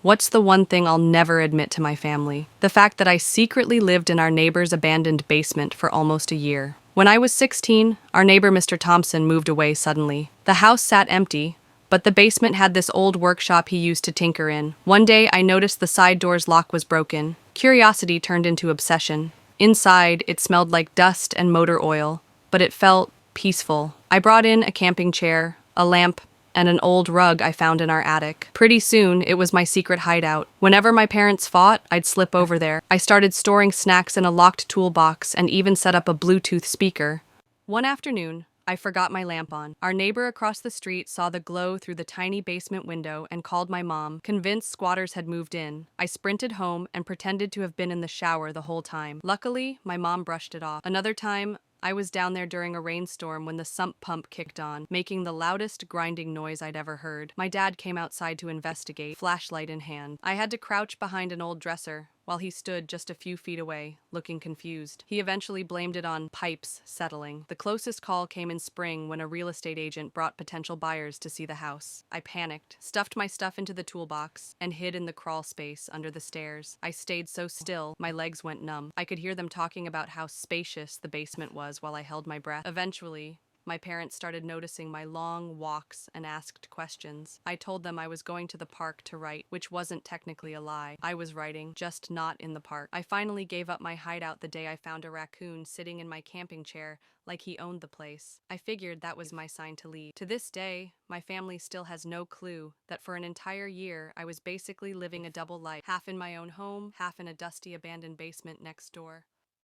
What's the one thing I'll never admit to my family? The fact that I secretly lived in our neighbor's abandoned basement for almost a year. When I was 16, our neighbor Mr. Thompson moved away suddenly. The house sat empty, but the basement had this old workshop he used to tinker in. One day, I noticed the side door's lock was broken. Curiosity turned into obsession. Inside, it smelled like dust and motor oil, but it felt peaceful. I brought in a camping chair, a lamp, and an old rug I found in our attic. Pretty soon, it was my secret hideout. Whenever my parents fought, I'd slip over there. I started storing snacks in a locked toolbox and even set up a Bluetooth speaker. One afternoon, I forgot my lamp on. Our neighbor across the street saw the glow through the tiny basement window and called my mom, convinced squatters had moved in. I sprinted home and pretended to have been in the shower the whole time. Luckily, my mom brushed it off. Another time, I was down there during a rainstorm when the sump pump kicked on, making the loudest grinding noise I'd ever heard. My dad came outside to investigate, flashlight in hand. I had to crouch behind an old dresser, while he stood just a few feet away, looking confused. He eventually blamed it on pipes settling. The closest call came in spring when a real estate agent brought potential buyers to see the house. I panicked, stuffed my stuff into the toolbox, and hid in the crawl space under the stairs. I stayed so still, my legs went numb. I could hear them talking about how spacious the basement was while I held my breath. Eventually, my parents started noticing my long walks and asked questions. I told them I was going to the park to write, which wasn't technically a lie. I was writing, just not in the park. I finally gave up my hideout the day I found a raccoon sitting in my camping chair like he owned the place. I figured that was my sign to leave. To this day, my family still has no clue that for an entire year I was basically living a double life, half in my own home, half in a dusty abandoned basement next door.